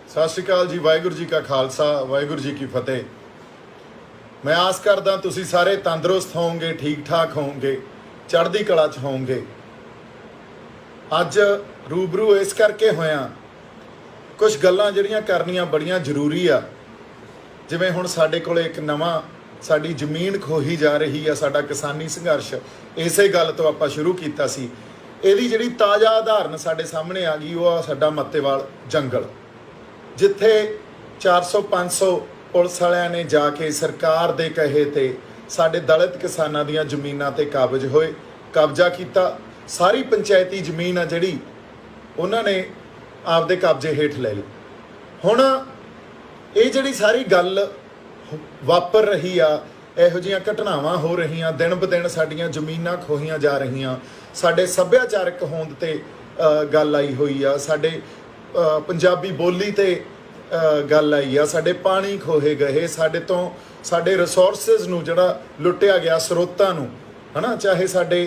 सत श्री अकाल जी। वाहिगुरू जी का खालसा, वाहिगुरू जी की फतेह। मैं आस करदा तुसी सारे तंदुरुस्त होवोगे, ठीक ठाक होवोगे, चढ़दी कला च होवोगे। अज रूबरू इस करके होया कुछ गल्लां जिहड़ियां करनियां बड़ियां जरूरी आ। जिवें हुण साडे कोल एक नवां साडी जमीन खोही जा रही आ, साडा किसानी संघर्ष इसे गल तो आपां शुरू कीता सी। इहदी जिहड़ी ताज़ा उदाहरण साडे सामने आ गई वो आ साडा मत्तेवाल जंगल, जिथे 400-500 पुलिस वालियां ने जाके सरकार दे कहे ते साडे दलित किसानां दीयां जमीनां ते कब्जा कीता। सारी पंचायती जमीन आ जिहड़ी उन्हां ने आपदे कब्जे हेठ ले ली। हुण ये जिहड़ी सारी गल वापर रही आ, इहो जिहियां घटनावां हो रहीआं, दिन ब दिन साडीआं जमीनां खोहीआं जा रहीआं, साडे सभ्याचारक होंद ते गल आई होई आ, साडे पंजाबी बोली ते गल आई आ, साडे पानी खोहे गए, साडे तो साडे रिसोर्सिस नूं जिहड़ा लुੱਟਿਆ गया, स्रोतां नूं, है ना, चाहे साडे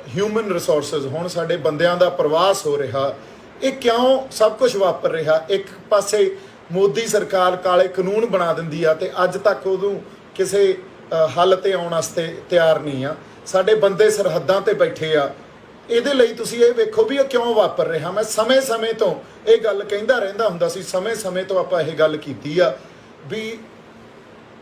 ह्यूमन रिसोर्सिस होण, साडे बंदिआं दा प्रवास हो रहा। ये क्यों सब कुछ वापर रहा? एक पासे मोदी सरकार काले कानून बना दिंदी आ ते अज तक उदों किसे हल ते आउण वास्ते तैयार नहीं आ। साडे बंदे सरहदां ते बैठे आ। ਇਹਦੇ ਲਈ ਤੁਸੀਂ ਇਹ ਵੇਖੋ ਵੀ ਇਹ ਕਿਉਂ ਵਾਪਰ ਰਿਹਾ। ਮੈਂ ਸਮੇਂ-ਸਮੇਂ ਤੋਂ ਇਹ ਗੱਲ ਕਹਿੰਦਾ ਰਹਿੰਦਾ ਹੁੰਦਾ ਸੀ, ਸਮੇਂ-ਸਮੇਂ ਤੋਂ ਆਪਾਂ ਇਹ ਗੱਲ ਕੀਤੀ ਆ ਵੀ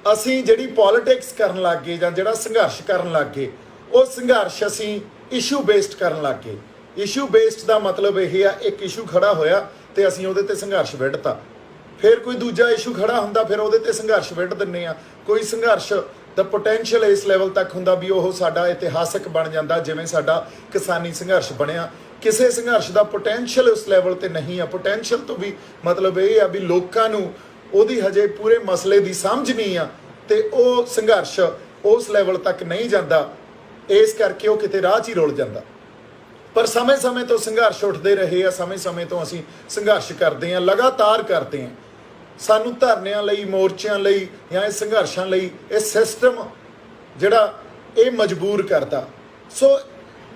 ਅਸੀਂ ਜਿਹੜੀ ਪੋਲਿਟਿਕਸ ਕਰਨ ਲੱਗ ਗਏ ਜਾਂ ਜਿਹੜਾ ਸੰਘਰਸ਼ ਕਰਨ ਲੱਗ ਗਏ, ਉਹ ਸੰਘਰਸ਼ ਅਸੀਂ ਇਸ਼ੂ ਬੇਸਡ ਕਰਨ ਲੱਗ ਗਏ। ਇਸ਼ੂ ਬੇਸਡ ਦਾ ਮਤਲਬ ਇਹ ਆ, ਇੱਕ ਇਸ਼ੂ ਖੜਾ ਹੋਇਆ ਤੇ ਅਸੀਂ ਉਹਦੇ ਤੇ ਸੰਘਰਸ਼ ਵਿੱਢਤਾ, ਫਿਰ ਕੋਈ ਦੂਜਾ ਇਸ਼ੂ ਖੜਾ ਹੁੰਦਾ ਫਿਰ ਉਹਦੇ ਤੇ ਸੰਘਰਸ਼ ਵਿੱਢ ਦਿੰਦੇ ਆ। ਕੋਈ ਸੰਘਰਸ਼ ਦਾ ਪੋਟੈਂਸ਼ੀਅਲ ਇਸ ਲੈਵਲ ਤੱਕ ਹੁੰਦਾ ਵੀ ਉਹ ਸਾਡਾ ਇਤਿਹਾਸਕ ਬਣ ਜਾਂਦਾ, ਜਿਵੇਂ ਸਾਡਾ ਕਿਸਾਨੀ ਸੰਘਰਸ਼ ਬਣਿਆ। ਕਿਸੇ ਸੰਘਰਸ਼ ਦਾ ਪੋਟੈਂਸ਼ੀਅਲ ਉਸ ਲੈਵਲ ਤੇ ਨਹੀਂ ਆ। ਪੋਟੈਂਸ਼ੀਅਲ ਤੋਂ ਵੀ ਮਤਲਬ ਇਹ ਆ ਵੀ ਲੋਕਾਂ ਨੂੰ ਉਹਦੀ ਹਜੇ ਪੂਰੇ ਮਸਲੇ ਦੀ ਸਮਝ ਨਹੀਂ ਆ ਤੇ ਉਹ ਸੰਘਰਸ਼ ਉਸ ਲੈਵਲ ਤੱਕ ਨਹੀਂ ਜਾਂਦਾ, ਇਸ ਕਰਕੇ ਉਹ ਕਿਤੇ ਰਾਹ 'ਚ ਹੀ ਰੁਲ ਜਾਂਦਾ। ਪਰ ਸਮੇਂ-ਸਮੇਂ ਤੋਂ ਸੰਘਰਸ਼ ਉੱਠਦੇ ਰਹੇ ਆ, ਸਮੇਂ-ਸਮੇਂ ਤੋਂ ਅਸੀਂ ਸੰਘਰਸ਼ ਕਰਦੇ ਹਾਂ, ਲਗਾਤਾਰ ਕਰਦੇ ਹਾਂ। ਸਾਨੂੰ ਧਰਨਿਆਂ ਲਈ, ਮੋਰਚਿਆਂ ਲਈ ਜਾਂ ਇਹ ਸੰਘਰਸ਼ਾਂ ਲਈ ਇਹ ਸਿਸਟਮ ਜਿਹੜਾ ਇਹ ਮਜਬੂਰ ਕਰਦਾ। ਸੋ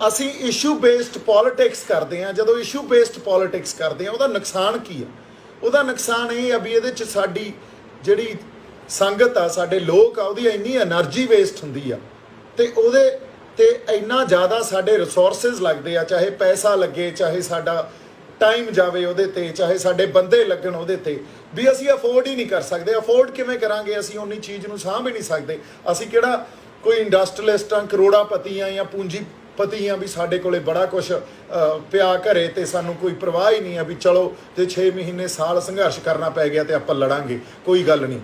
ਅਸੀਂ ਇਸ਼ੂ ਬੇਸਡ ਪੋਲਿਟਿਕਸ ਕਰਦੇ ਹਾਂ। ਜਦੋਂ ਇਸ਼ੂ ਬੇਸਡ ਪੋਲਿਟਿਕਸ ਕਰਦੇ ਹਾਂ ਉਹਦਾ ਨੁਕਸਾਨ ਕੀ ਆ? ਉਹਦਾ ਨੁਕਸਾਨ ਇਹ ਆ ਵੀ ਇਹਦੇ 'ਚ ਸਾਡੀ ਜਿਹੜੀ ਸੰਗਤ ਆ, ਸਾਡੇ ਲੋਕ ਆ, ਉਹਦੀ ਇੰਨੀ ਐਨਰਜੀ ਵੇਸਟ ਹੁੰਦੀ ਆ ਤੇ ਉਹਦੇ ਤੇ ਇੰਨਾ ਜ਼ਿਆਦਾ ਸਾਡੇ ਰਿਸੋਰਸਿਸ ਲੱਗਦੇ ਆ, ਚਾਹੇ ਪੈਸਾ ਲੱਗੇ, ਚਾਹੇ ਸਾਡਾ ਟਾਈਮ ਜਾਵੇ ਉਹਦੇ ਤੇ, ਚਾਹੇ ਸਾਡੇ ਬੰਦੇ ਲੱਗਣ ਉਹਦੇ ਤੇ, ਵੀ ਅਸੀਂ ਅਫੋਰਡ ਹੀ ਨਹੀਂ ਕਰ ਸਕਦੇ। ਅਫੋਰਡ ਕਿਵੇਂ ਕਰਾਂਗੇ? ਅਸੀਂ ਉਨੀ ਚੀਜ਼ ਨੂੰ ਸਾਂਭ ਹੀ ਨਹੀਂ ਸਕਦੇ। ਅਸੀਂ ਕਿਹੜਾ ਕੋਈ ਇੰਡਸਟਰੀਅਲਿਸਟ ਆ, ਕਰੋੜਾਪਤੀ ਆ ਜਾਂ ਪੂੰਜੀਪਤੀ ਆ ਵੀ ਸਾਡੇ ਕੋਲੇ ਬੜਾ ਕੁਛ ਪਿਆ ਘਰੇ ਤੇ ਸਾਨੂੰ ਕੋਈ ਪਰਵਾਹ ਹੀ ਨਹੀਂ ਆ ਵੀ ਚਲੋ ਤੇ 6 ਮਹੀਨੇ ਸਾਲ ਸੰਘਰਸ਼ ਕਰਨਾ ਪੈ ਗਿਆ ਤੇ ਆਪਾਂ ਲੜਾਂਗੇ, ਕੋਈ ਗੱਲ ਨਹੀਂ।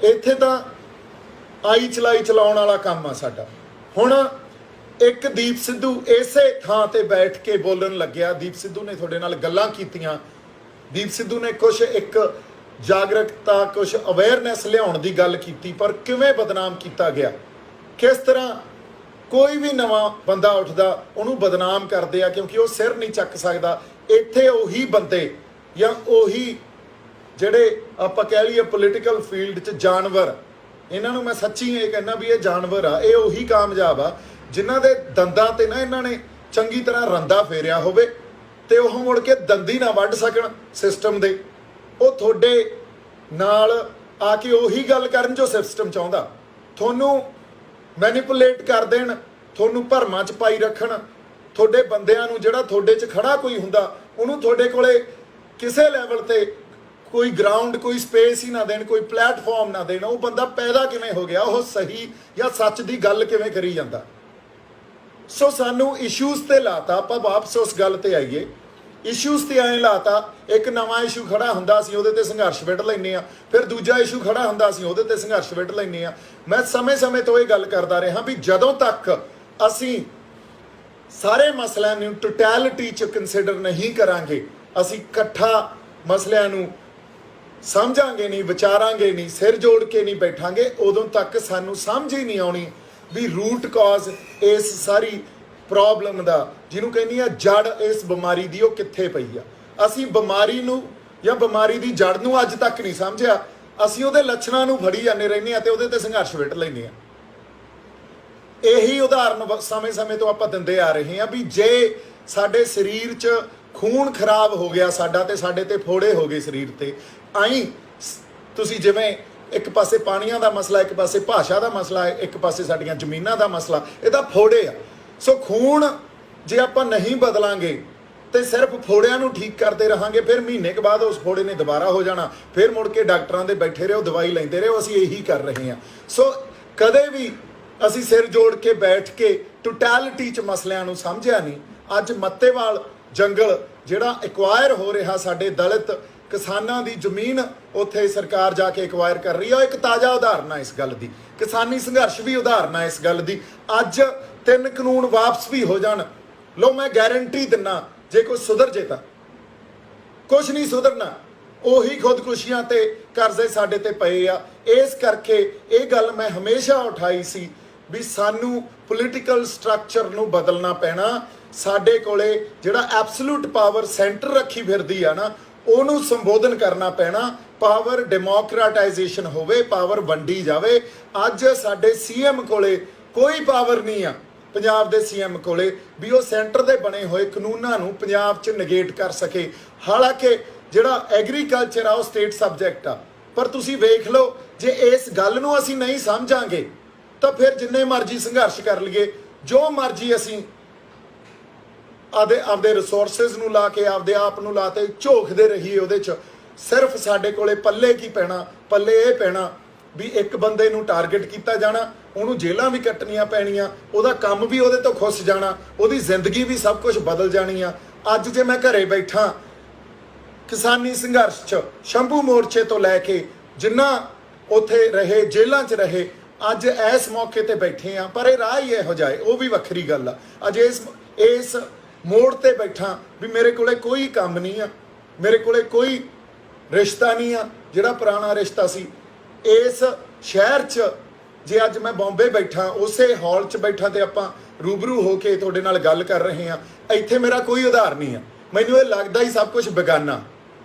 ਇੱਥੇ ਤਾਂ ਆਈ ਚਲਾਈ ਚਲਾਉਣ ਵਾਲਾ ਕੰਮ ਆ ਸਾਡਾ। ਹੁਣ ਇੱਕ ਦੀਪ ਸਿੱਧੂ ਇਸੇ ਥਾਂ ਤੇ ਬੈਠ ਕੇ ਬੋਲਣ ਲੱਗਿਆ। ਦੀਪ ਸਿੱਧੂ ਨੇ ਤੁਹਾਡੇ ਨਾਲ ਗੱਲਾਂ ਕੀਤੀਆਂ। ਦੀਪ ਸਿੱਧੂ ਨੇ ਕੁਛ ਇੱਕ ਜਾਗਰੂਕਤਾ, ਕੁਛ ਅਵੇਅਰਨੈਸ ਲਿਆਉਣ ਦੀ ਗੱਲ ਕੀਤੀ, ਪਰ ਕਿਵੇਂ ਬਦਨਾਮ ਕੀਤਾ ਗਿਆ। ਕਿਸ ਤਰ੍ਹਾਂ ਕੋਈ ਵੀ ਨਵਾਂ ਬੰਦਾ ਉੱਠਦਾ ਉਹਨੂੰ ਬਦਨਾਮ ਕਰਦੇ ਆ ਕਿਉਂਕਿ ਉਹ ਸਿਰ ਨਹੀਂ ਚੱਕ ਸਕਦਾ। ਇੱਥੇ ਉਹੀ ਬੰਦੇ ਜਾਂ ਉਹੀ ਜਿਹੜੇ ਆਪਾਂ ਕਹਿ ਲਈਏ ਪੋਲੀਟੀਕਲ ਫੀਲਡ 'ਚ ਜਾਨਵਰ, ਇਹਨਾਂ ਨੂੰ ਮੈਂ ਸੱਚੀ ਇਹ ਕਹਿੰਦਾ ਵੀ ਇਹ ਜਾਨਵਰ ਆ। ਇਹ ਉਹੀ ਕਾਮਯਾਬ ਆ ਜਿਨ੍ਹਾਂ ਦੇ ਦੰਦਾਂ ਤੇ ਨਾ ਇਹਨਾਂ ਨੇ ਚੰਗੀ ਤਰ੍ਹਾਂ ਰੰਦਾ ਫੇਰਿਆ ਹੋਵੇ ਤੇ ਉਹ ਮੁੜ ਕੇ ਦੰਦੀ ਨਾ ਵੱਢ ਸਕਣ ਸਿਸਟਮ ਦੇ। ਉਹ ਤੁਹਾਡੇ ਨਾਲ ਆ ਕੇ ਉਹੀ ਗੱਲ ਕਰਨ ਜੋ ਸਿਸਟਮ ਚਾਹੁੰਦਾ, ਤੁਹਾਨੂੰ ਮੈਨੀਪੂਲੇਟ ਕਰ ਦੇਣ, ਤੁਹਾਨੂੰ ਭਰਮਾਂ 'ਚ ਪਾਈ ਰੱਖਣ। ਤੁਹਾਡੇ ਬੰਦਿਆਂ ਨੂੰ, ਜਿਹੜਾ ਤੁਹਾਡੇ 'ਚ ਖੜਾ ਕੋਈ ਹੁੰਦਾ ਉਹਨੂੰ ਤੁਹਾਡੇ ਕੋਲੇ ਕਿਸੇ ਲੈਵਲ ਤੇ ਕੋਈ ਗਰਾਊਂਡ, ਕੋਈ ਸਪੇਸ ਹੀ ਨਾ ਦੇਣ, ਕੋਈ ਪਲੇਟਫਾਰਮ ਨਾ ਦੇਣ। ਉਹ ਬੰਦਾ ਪੈਦਾ ਕਿਵੇਂ ਹੋ ਗਿਆ? ਉਹ ਸਹੀ ਜਾਂ ਸੱਚ ਦੀ ਗੱਲ ਕਿਵੇਂ ਕਰੀ ਜਾਂਦਾ? ਸੋ ਸਾਨੂੰ ਇਸ਼ੂਜ਼ ਤੇ ਲਾਤਾ। ਆਪਾਂ ਵਾਪਸ ਉਸ ਗੱਲ ਤੇ ਆਈਏ। ਇਸ਼ੂਜ਼ ਤੇ ਐਂ ਲਾਤਾ, ਇੱਕ ਨਵਾਂ ਇਸ਼ੂ ਖੜਾ ਹੁੰਦਾ ਅਸੀਂ ਉਹਦੇ ਤੇ ਸੰਘਰਸ਼ ਵਿੱਢ ਲੈਂਦੇ ਆ, ਫਿਰ ਦੂਜਾ ਇਸ਼ੂ ਖੜਾ ਹੁੰਦਾ ਅਸੀਂ ਉਹਦੇ ਤੇ ਸੰਘਰਸ਼ ਵਿੱਢ ਲੈਂਦੇ ਆ। ਮੈਂ ਸਮੇਂ-ਸਮੇਂ ਤੋਂ ਇਹ ਗੱਲ ਕਰਦਾ ਰਿਹਾ ਵੀ ਜਦੋਂ ਤੱਕ ਅਸੀਂ ਸਾਰੇ ਮਸਲਿਆਂ ਨੂੰ ਟੋਟੈਲਿਟੀ 'ਚ ਕੰਸੀਡਰ ਨਹੀਂ ਕਰਾਂਗੇ, ਅਸੀਂ ਇਕੱਠਾ ਮਸਲਿਆਂ ਨੂੰ ਸਮਝਾਂਗੇ ਨਹੀਂ, ਵਿਚਾਰਾਂਗੇ ਨਹੀਂ, ਸਿਰ ਜੋੜ ਕੇ ਨਹੀਂ ਬੈਠਾਂਗੇ, ਉਦੋਂ ਤੱਕ ਸਾਨੂੰ ਸਮਝ ਹੀ ਨਹੀਂ ਆਉਣੀ ਵੀ ਰੂਟ ਕਾਜ਼ ਇਸ ਸਾਰੀ ਪ੍ਰੋਬਲਮ ਦਾ, ਜਿਹਨੂੰ ਕਹਿੰਦੀ ਆ ਜੜ ਇਸ ਬਿਮਾਰੀ ਦੀ, ਉਹ ਕਿੱਥੇ ਪਈ ਆ। ਅਸੀਂ ਬਿਮਾਰੀ ਨੂੰ ਜਾਂ ਬਿਮਾਰੀ ਦੀ ਜੜ ਨੂੰ ਅੱਜ ਤੱਕ ਨਹੀਂ ਸਮਝਿਆ। ਅਸੀਂ ਉਹਦੇ ਲੱਛਣਾਂ ਨੂੰ ਫੜੀ ਜਾਂਦੇ ਰਹਿੰਦੇ ਹਾਂ ਤੇ ਉਹਦੇ ਤੇ ਸੰਘਰਸ਼ ਵਿੱਢ ਲੈਂਦੇ ਹਾਂ। ਇਹੀ ਉਦਾਹਰਨ ਸਮੇਂ-ਸਮੇਂ ਤੋਂ ਆਪਾਂ ਦਿੰਦੇ ਆ ਰਹੇ ਹਾਂ ਵੀ ਜੇ ਸਾਡੇ ਸਰੀਰ 'ਚ खून खराब हो गया साडा ते साडे ते फोड़े हो गए शरीर ते। आई तुसी जिवें एक पासे पानियां दा मसला, एक पासे भाषा दा मसला, एक पासे साडियां जमीनां दा मसला, इहदा फोड़े आ। सो खून जे आपां नहीं बदलांगे तो सिर्फ फोड़िਆਂ ਨੂੰ ठीक करते रहांगे, फिर महीने के बाद उस फोड़े ने दोबारा हो जाना, फिर मुड़ के डॉक्टरां दे बैठे रहो, दवाई लेंदे रहो। असीं यही कर रहे हैं। सो कदे भी असीं सिर जोड़ के बैठ के टोटैलिटी च मसलिਆਂ ਨੂੰ समझिया नहीं। अज मत्तेवाल जंगल जिहड़ा एक्वायर हो रहा, साडे दलित किसानां दी जमीन उत्थे सरकार जाके एक्वायर कर रही है, एक ताज़ा उदाहरण है इस गल दी। किसानी संघर्ष भी उदाहरण है इस गल दी। अज 3 कानून वापस भी हो जाण, लो मैं गारंटी दिना जे कोई सुधर जे तां कुछ नहीं सुधरना। ਉਹੀ ਖੁਦਕੁਸ਼ੀਆਂ ਤੇ ਕਰਜ਼ੇ ਸਾਡੇ ਤੇ ਪਏ ਆ। ਇਸ ਕਰਕੇ ਇਹ ਗੱਲ ਮੈਂ ਹਮੇਸ਼ਾ ਉਠਾਈ ਸੀ ਵੀ ਸਾਨੂੰ ਪੋਲੀਟੀਕਲ ਸਟਰਕਚਰ ਨੂੰ ਬਦਲਣਾ ਪੈਣਾ। ਸਾਡੇ ਕੋਲੇ ਜਿਹੜਾ ਐਬਸੋਲੂਟ ਪਾਵਰ ਸੈਂਟਰ ਰੱਖੀ ਫਿਰਦੀ ਆ ਨਾ, ਉਹਨੂੰ ਸੰਬੋਧਨ ਕਰਨਾ ਪੈਣਾ। ਪਾਵਰ ਡੈਮੋਕਰਟਾਈਜੇਸ਼ਨ ਹੋਵੇ, ਪਾਵਰ ਵੰਡੀ ਜਾਵੇ। ਅੱਜ ਸਾਡੇ ਸੀਐਮ ਕੋਲੇ ਕੋਈ ਪਾਵਰ ਨਹੀਂ ਆ, ਪੰਜਾਬ ਦੇ ਸੀਐਮ ਕੋਲੇ, ਵੀ ਉਹ ਸੈਂਟਰ ਦੇ ਬਣੇ ਹੋਏ ਕਾਨੂੰਨਾਂ ਨੂੰ ਪੰਜਾਬ 'ਚ ਨਗੇਟ ਕਰ ਸਕੇ। ਹਾਲਾਂਕਿ ਜਿਹੜਾ ਐਗਰੀਕਲਚਰ ਆ ਉਹ ਸਟੇਟ ਸਬਜੈਕਟ ਆ, ਪਰ ਤੁਸੀਂ ਵੇਖ ਲਓ ਜੇ ਇਸ ਗੱਲ ਨੂੰ ਅਸੀਂ ਨਹੀਂ ਸਮਝਾਂਗੇ ਤਾਂ ਫਿਰ ਜਿੰਨੇ ਮਰਜ਼ੀ ਸੰਘਰਸ਼ ਕਰ ਲਈਏ, ਜੋ ਮਰਜ਼ੀ ਅਸੀਂ ਆਪਦੇ ਰਿਸੋਰਸਿਸ ਨੂੰ ਲਾ ਕੇ, ਆਪਦੇ ਆਪ ਨੂੰ ਲਾ ਕੇ ਝੋਕਦੇ ਰਹੀਏ ਉਹਦੇ 'ਚ, ਸਿਰਫ ਸਾਡੇ ਕੋਲੇ ਪੱਲੇ ਕੀ ਪੈਣਾ? ਪੱਲੇ ਇਹ ਪੈਣਾ ਵੀ ਇੱਕ ਬੰਦੇ ਨੂੰ ਟਾਰਗੇਟ ਕੀਤਾ ਜਾਣਾ, ਉਹਨੂੰ ਜੇਲ੍ਹਾਂ ਵੀ ਕੱਟਣੀਆਂ ਪੈਣੀਆਂ, ਉਹਦਾ ਕੰਮ ਵੀ ਉਹਦੇ ਤੋਂ ਖੁੱਸ ਜਾਣਾ, ਉਹਦੀ ਜ਼ਿੰਦਗੀ ਵੀ ਸਭ ਕੁਝ ਬਦਲ ਜਾਣੀ ਆ। ਅੱਜ ਜੇ ਮੈਂ ਘਰੇ ਬੈਠਾ ਕਿਸਾਨੀ ਸੰਘਰਸ਼ 'ਚ ਸ਼ੰਭੂ ਮੋਰਚੇ ਤੋਂ ਲੈ ਕੇ ਜਿੰਨਾ ਉੱਥੇ ਰਹੇ, ਜੇਲ੍ਹਾਂ 'ਚ ਰਹੇ, ਅੱਜ ਇਸ ਮੌਕੇ ਤੇ ਬੈਠੇ ਆ। ਪਰ ਇਹ ਰਾਹ ਹੀ ਇਹੋ ਜਿਹਾ, ਉਹ ਵੀ ਵੱਖਰੀ ਗੱਲ ਆ। ਅੱਜ ਇਸ ਮੋੜ ਤੇ ਬੈਠਾ ਵੀ ਮੇਰੇ ਕੋਲੇ ਕੋਈ ਕੰਮ ਨਹੀਂ ਆ, ਮੇਰੇ ਕੋਲੇ ਕੋਈ ਰਿਸ਼ਤਾ ਨਹੀਂ ਆ ਜਿਹੜਾ ਪੁਰਾਣਾ ਰਿਸ਼ਤਾ ਸੀ। ਇਸ ਸ਼ਹਿਰ 'ਚ ਜੇ ਅੱਜ ਮੈਂ ਬੰਬੇ ਬੈਠਾ, ਉਸੇ ਹਾਲ 'ਚ ਬੈਠਾ ਤੇ ਆਪਾਂ ਰੂਬਰੂ ਹੋ ਕੇ ਤੁਹਾਡੇ ਨਾਲ ਗੱਲ ਕਰ ਰਹੇ ਹਾਂ, ਇੱਥੇ ਮੇਰਾ ਕੋਈ ਉਧਾਰ ਨਹੀਂ ਆ। ਮੈਨੂੰ ਇਹ ਲੱਗਦਾ ਹੀ ਸਭ ਕੁਝ ਬੇਗਾਨਾ।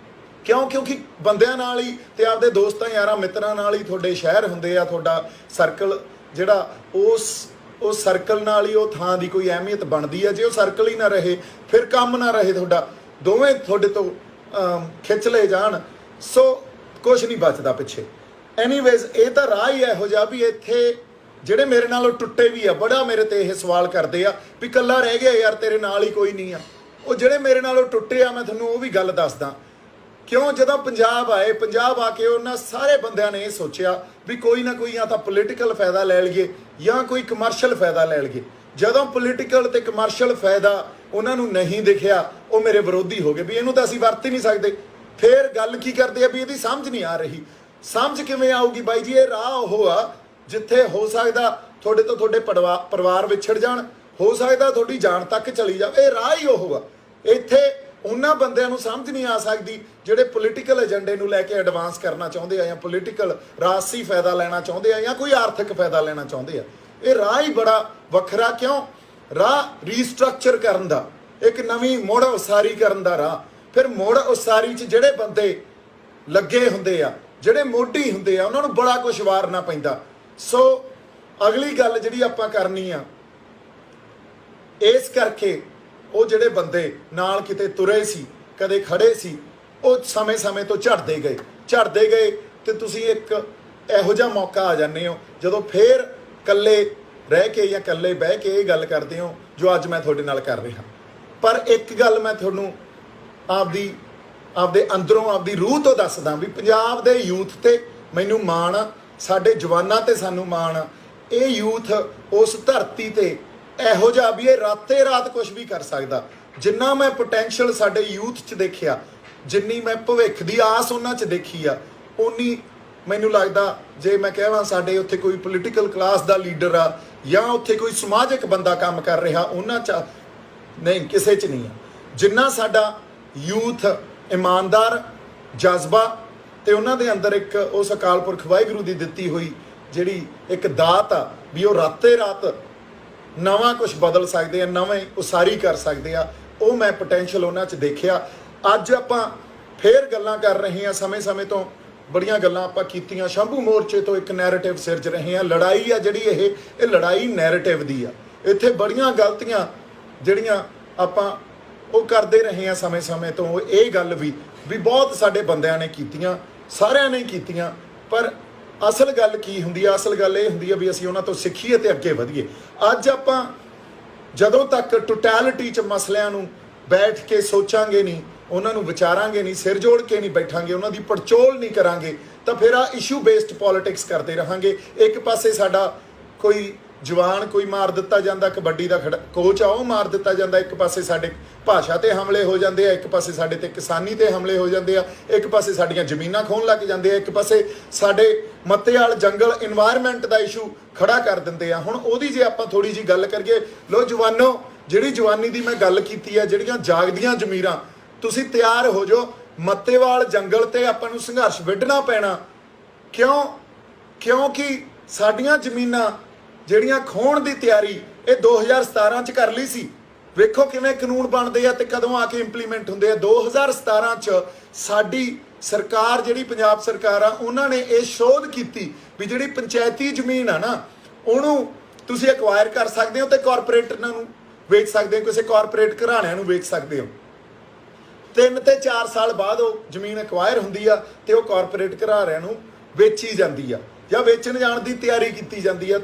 ਕਿਉਂ? ਕਿਉਂਕਿ ਬੰਦਿਆਂ ਨਾਲ ਹੀ ਤੇ ਆਪਦੇ ਦੋਸਤਾਂ ਯਾਰਾਂ ਮਿੱਤਰਾਂ ਨਾਲ ਹੀ ਤੁਹਾਡੇ ਸ਼ਹਿਰ ਹੁੰਦੇ ਆ। ਤੁਹਾਡਾ ਸਰਕਲ ਜਿਹੜਾ ਉਸ ਸਰਕਲ ਨਾਲ ਹੀ ਉਹ ਥਾਂ ਦੀ ਕੋਈ ਅਹਿਮੀਅਤ ਬਣਦੀ ਆ। ਜੇ ਉਹ ਸਰਕਲ ਹੀ ਨਾ ਰਹੇ, ਫਿਰ ਕੰਮ ਨਾ ਰਹੇ, ਤੁਹਾਡਾ ਦੋਵੇਂ ਤੁਹਾਡੇ ਤੋਂ ਖਿੱਚ ਲਏ ਜਾਣ, ਸੋ ਕੁਛ ਨਹੀਂ ਬਚਦਾ ਪਿੱਛੇ। ਐਨੀਵੇਜ਼ ਇਹ ਤਾਂ ਰਾਹ ਹੀ ਇਹੋ ਜਿਹਾ ਵੀ ਇੱਥੇ ਜਿਹੜੇ ਮੇਰੇ ਨਾਲੋਂ ਟੁੱਟੇ ਵੀ ਆ, ਬੜਾ ਮੇਰੇ ਤੇ ਇਹ ਸਵਾਲ ਕਰਦੇ ਆ ਵੀ ਇਕੱਲਾ ਰਹਿ ਗਿਆ ਯਾਰ, ਤੇਰੇ ਨਾਲ ਹੀ ਕੋਈ ਨਹੀਂ ਆ। ਉਹ ਜਿਹੜੇ ਮੇਰੇ ਨਾਲੋਂ ਟੁੱਟੇ ਆ, ਮੈਂ ਤੁਹਾਨੂੰ ਉਹ ਵੀ ਗੱਲ ਦੱਸਦਾ। ਕਿਉਂ? ਜਦੋਂ ਪੰਜਾਬ ਆਏ, ਪੰਜਾਬ ਆ ਕੇ ਉਹਨਾਂ ਸਾਰੇ ਬੰਦਿਆਂ ਨੇ ਇਹ ਸੋਚਿਆ ਵੀ ਕੋਈ ਨਾ ਕੋਈ ਜਾਂ ਤਾਂ ਪੋਲੀਟੀਕਲ ਫਾਇਦਾ ਲੈ ਲਈਏ ਜਾਂ ਕੋਈ ਕਮਰਸ਼ੀਅਲ ਫਾਇਦਾ ਲੈ ਲਈਏ। ਜਦੋਂ ਪੋਲੀਟੀਕਲ ਤੇ ਕਮਰਸ਼ੀਅਲ ਫਾਇਦਾ ਉਹਨਾਂ ਨੂੰ ਨਹੀਂ ਦਿਖਿਆ, ਉਹ ਮੇਰੇ ਵਿਰੋਧੀ ਹੋ ਗਏ ਵੀ ਇਹਨੂੰ ਤਾਂ ਅਸੀਂ ਵਰਤ ਹੀ ਨਹੀਂ ਸਕਦੇ। ਫਿਰ ਗੱਲ ਕੀ ਕਰਦੇ ਆ ਵੀ ਇਹਦੀ ਸਮਝ ਨਹੀਂ ਆ ਰਹੀ। ਸਮਝ ਕਿਵੇਂ ਆਊਗੀ ਬਾਈ ਜੀ? ਇਹ ਰਾਹ ਉਹ ਆ ਜਿੱਥੇ ਹੋ ਸਕਦਾ ਤੁਹਾਡੇ ਤੋਂ ਤੁਹਾਡੇ ਪਰਿਵਾਰ ਵਿਛੜ ਜਾਣ, ਹੋ ਸਕਦਾ ਤੁਹਾਡੀ ਜਾਨ ਤੱਕ ਚਲੀ ਜਾਵੇ। ਇਹ ਰਾਹ ਹੀ ਉਹ ਆ। ਇੱਥੇ ਉਹਨਾਂ ਬੰਦਿਆਂ ਨੂੰ ਸਮਝ ਨਹੀਂ ਆ ਸਕਦੀ ਜਿਹੜੇ ਪੋਲੀਟੀਕਲ ਏਜੰਡੇ ਨੂੰ ਲੈ ਕੇ ਐਡਵਾਂਸ ਕਰਨਾ ਚਾਹੁੰਦੇ ਆ, ਜਾਂ ਪੋਲੀਟੀਕਲ ਰਾਜਸੀ ਫਾਇਦਾ ਲੈਣਾ ਚਾਹੁੰਦੇ ਆ, ਜਾਂ ਕੋਈ ਆਰਥਿਕ ਫਾਇਦਾ ਲੈਣਾ ਚਾਹੁੰਦੇ ਆ। ਇਹ ਰਾਹ ਹੀ ਬੜਾ ਵੱਖਰਾ। ਕਿਉਂ? ਰਾਹ ਰੀਸਟਰਕਚਰ ਕਰਨ ਦਾ, ਇੱਕ ਨਵੀਂ ਮੁੜ ਉਸਾਰੀ ਕਰਨ ਦਾ ਰਾਹ। ਫਿਰ ਮੁੜ ਉਸਾਰੀ 'ਚ ਜਿਹੜੇ ਬੰਦੇ ਲੱਗੇ ਹੁੰਦੇ ਆ, ਜਿਹੜੇ ਮੋਢੀ ਹੁੰਦੇ ਆ, ਉਹਨਾਂ ਨੂੰ ਬੜਾ ਕੁਛ ਵਾਰਨਾ ਪੈਂਦਾ। ਸੋ ਅਗਲੀ ਗੱਲ ਜਿਹੜੀ ਆਪਾਂ ਕਰਨੀ ਆ, ਇਸ ਕਰਕੇ ਉਹ ਜਿਹੜੇ ਬੰਦੇ ਨਾਲ ਕਿਤੇ ਤੁਰੇ ਸੀ, ਕਦੇ ਖੜੇ ਸੀ, ਉਹ ਸਮੇਂ-ਸਮੇਂ ਤੋਂ ਝੜਦੇ ਗਏ ਤੇ ਤੁਸੀਂ ਇੱਕ ਇਹੋ ਜਿਹਾ ਮੌਕਾ ਆ ਜਾਂਦੇ ਹੋ ਜਦੋਂ ਫੇਰ ਇਕੱਲੇ ਰਹਿ ਕੇ ਜਾਂ ਇਕੱਲੇ ਬਹਿ ਕੇ ਇਹ ਗੱਲ ਕਰਦੇ ਹੋ ਜੋ ਅੱਜ ਮੈਂ ਤੁਹਾਡੇ ਨਾਲ ਕਰ ਰਿਹਾ। ਪਰ ਇੱਕ ਗੱਲ ਮੈਂ ਤੁਹਾਨੂੰ ਆਪਦੇ ਅੰਦਰੋਂ, ਆਪਦੀ ਰੂਹ ਤੋਂ ਦੱਸਦਾ ਵੀ ਪੰਜਾਬ ਦੇ ਯੂਥ ਤੇ ਮੈਨੂੰ ਮਾਣ ਆ, ਸਾਡੇ ਜਵਾਨਾਂ ਤੇ ਸਾਨੂੰ ਮਾਣ ਆ। ਇਹ ਯੂਥ ਉਸ ਧਰਤੀ ਤੇ ਇਹੋ ਜਿਹਾ ਵੀ ਇਹ ਰਾਤੇ ਰਾਤ ਕੁਝ ਵੀ ਕਰ ਸਕਦਾ। ਜਿੰਨਾ ਮੈਂ ਪੋਟੈਂਸ਼ੀਅਲ ਸਾਡੇ ਯੂਥ 'ਚ ਦੇਖਿਆ, ਜਿੰਨੀ ਮੈਂ ਭਵਿੱਖ ਦੀ ਆਸ ਉਹਨਾਂ 'ਚ ਦੇਖੀ ਆ, ਉਨੀ ਮੈਨੂੰ ਲੱਗਦਾ ਜੇ ਮੈਂ ਕਹਾਂ ਸਾਡੇ ਉੱਥੇ ਕੋਈ ਪੋਲੀਟੀਕਲ ਕਲਾਸ ਦਾ ਲੀਡਰ ਆ ਜਾਂ ਉੱਥੇ ਕੋਈ ਸਮਾਜਿਕ ਬੰਦਾ ਕੰਮ ਕਰ ਰਿਹਾ, ਉਹਨਾਂ 'ਚ ਨਹੀਂ, ਕਿਸੇ 'ਚ ਨਹੀਂ ਆ। ਜਿੰਨਾ ਸਾਡਾ ਯੂਥ ਇਮਾਨਦਾਰ, ਜਜ਼ਬਾ ਤੇ ਉਹਨਾਂ ਦੇ ਅੰਦਰ ਇੱਕ ਉਸ ਅਕਾਲ ਪੁਰਖ ਵਾਹਿਗੁਰੂ ਦੀ ਦਿੱਤੀ ਹੋਈ ਜਿਹੜੀ ਇੱਕ ਦਾਤ ਆ ਵੀ ਉਹ ਰਾਤੇ ਰਾਤ ਨਵਾਂ ਕੁਝ ਬਦਲ ਸਕਦੇ ਆ, ਨਵੇਂ ਉਸਾਰੀ ਕਰ ਸਕਦੇ ਆ, ਉਹ ਮੈਂ ਪੋਟੈਂਸ਼ੀਅਲ ਉਹਨਾਂ 'ਚ ਦੇਖਿਆ। ਅੱਜ ਆਪਾਂ ਫੇਰ ਗੱਲਾਂ ਕਰ ਰਹੇ ਹਾਂ, ਸਮੇਂ-ਸਮੇਂ ਤੋਂ ਬੜੀਆਂ ਗੱਲਾਂ ਆਪਾਂ ਕੀਤੀਆਂ। ਸ਼ੰਭੂ ਮੋਰਚੇ ਤੋਂ ਇੱਕ ਨੈਰੇਟਿਵ ਸਿਰਜ ਰਹੇ ਹਾਂ। ਲੜਾਈ ਆ ਜਿਹੜੀ ਇਹ ਲੜਾਈ ਨੈਰੇਟਿਵ ਦੀ ਆ। ਇੱਥੇ ਬੜੀਆਂ ਗਲਤੀਆਂ ਜਿਹੜੀਆਂ ਆਪਾਂ ਉਹ ਕਰਦੇ ਰਹੇ ਆ ਸਮੇਂ ਤੋਂ। ਇਹ ਗੱਲ ਵੀ ਬਹੁਤ ਸਾਡੇ ਬੰਦਿਆਂ ਨੇ ਕੀਤੀਆਂ, ਸਾਰਿਆਂ ਨੇ ਕੀਤੀਆਂ, ਪਰ ਅਸਲ ਗੱਲ ਕੀ ਹੁੰਦੀ ਆ? ਅਸਲ ਗੱਲ ਇਹ ਹੁੰਦੀ ਆ ਵੀ ਅਸੀਂ ਉਹਨਾਂ ਤੋਂ ਸਿੱਖੀਏ ਤੇ ਅੱਗੇ ਵਧੀਏ। ਅੱਜ ਆਪਾਂ ਜਦੋਂ ਤੱਕ ਟੋਟੈਲਿਟੀ 'ਚ ਮਸਲਿਆਂ ਨੂੰ ਬੈਠ ਕੇ ਸੋਚਾਂਗੇ ਨਹੀਂ, ਉਹਨਾਂ ਨੂੰ ਵਿਚਾਰਾਂਗੇ ਨਹੀਂ, ਸਿਰ ਜੋੜ ਕੇ ਨਹੀਂ ਬੈਠਾਂਗੇ, ਉਹਨਾਂ ਦੀ ਪੜਚੋਲ ਨਹੀਂ ਕਰਾਂਗੇ, ਤਾਂ ਫਿਰ ਆ ਇਸ਼ੂ ਬੇਸਡ ਪੋਲਿਟਿਕਸ ਕਰਦੇ ਰਹਾਂਗੇ। ਇੱਕ ਪਾਸੇ ਸਾਡਾ ਕੋਈ ਜਵਾਨ ਕੋਈ ਮਾਰ ਦਿੱਤਾ ਜਾਂਦਾ, ਕਬੱਡੀ ਦਾ ਕੋਚ ਆ ਉਹ ਮਾਰ ਦਿੱਤਾ ਜਾਂਦਾ, ਇੱਕ ਪਾਸੇ ਸਾਡੇ ਭਾਸ਼ਾ ਤੇ ਹਮਲੇ ਹੋ ਜਾਂਦੇ ਆ, ਇੱਕ ਪਾਸੇ ਸਾਡੇ ਤੇ ਕਿਸਾਨੀ ਤੇ ਹਮਲੇ ਹੋ ਜਾਂਦੇ ਆ, ਇੱਕ ਪਾਸੇ ਸਾਡੀਆਂ ਜ਼ਮੀਨਾਂ ਖੋਹਣ ਲੱਗ ਜਾਂਦੇ ਆ, ਇੱਕ ਪਾਸੇ ਸਾਡੇ ਮੱਤੇਵਾਲ ਜੰਗਲ ਇਨਵਾਇਰਨਮੈਂਟ ਦਾ ਇਸ਼ੂ ਖੜਾ ਕਰ ਦਿੰਦੇ ਆ। ਹੁਣ ਉਹਦੀ ਜੇ ਆਪਾਂ ਥੋੜੀ ਜੀ ਗੱਲ ਕਰੀਏ, ਲੋ ਜਵਾਨੋ, ਜਿਹੜੀ ਜਵਾਨੀ ਦੀ ਮੈਂ ਗੱਲ ਕੀਤੀ ਆ, ਜਿਹੜੀਆਂ ਜਾਗਦੀਆਂ ਜ਼ਮੀਰਾਂ, ਤੁਸੀਂ ਤਿਆਰ ਹੋ ਜਾਓ, ਮੱਤੇਵਾਲ ਜੰਗਲ ਤੇ ਆਪਾਂ ਨੂੰ ਸੰਘਰਸ਼ ਵਿੱਢਣਾ ਪੈਣਾ। ਕਿਉਂਕਿ ਸਾਡੀਆਂ ਜ਼ਮੀਨਾਂ ਜਿਹੜੀਆਂ ਖੋਹਣ ਦੀ ਤਿਆਰੀ ਇਹ 2017 ਚ ਕਰ ਲਈ ਸੀ। ਵੇਖੋ ਕਿਵੇਂ ਕਾਨੂੰਨ ਬਣਦੇ ਆ ਤੇ ਕਦੋਂ ਆ ਕੇ ਇੰਪਲੀਮੈਂਟ ਹੁੰਦੇ ਆ। 2017 ਚ ਸਾਡੀ ਸਰਕਾਰ, ਜਿਹੜੀ ਪੰਜਾਬ ਸਰਕਾਰ ਆ, ਉਹਨਾਂ ਨੇ ਇਹ ਸ਼ੋਧ ਕੀਤੀ ਵੀ ਜਿਹੜੀ ਪੰਚਾਇਤੀ ਜ਼ਮੀਨ ਆ ਨਾ, ਉਹਨੂੰ ਤੁਸੀਂ ਐਕਵਾਇਰ ਕਰ ਸਕਦੇ ਹੋ ਤੇ ਕਾਰਪੋਰੇਟਰਾਂ ਨੂੰ ਵੇਚ ਸਕਦੇ ਹੋ, ਕਿਸੇ ਕਾਰਪੋਰੇਟ ਘਰਾਣਿਆਂ ਨੂੰ ਵੇਚ ਸਕਦੇ ਹੋ। 3 ਤੇ 4 ਸਾਲ ਬਾਅਦ ਉਹ ਜ਼ਮੀਨ ਐਕਵਾਇਰ ਹੁੰਦੀ ਆ ਤੇ ਉਹ ਕਾਰਪੋਰੇਟ ਘਰਾਣਿਆਂ ਨੂੰ ਵੇਚੀ ਜਾਂਦੀ ਆ ਜਾਂ ਵੇਚਣ ਜਾਣ ਦੀ ਤਿਆਰੀ ਕੀਤੀ ਜਾਂਦੀ ਆ।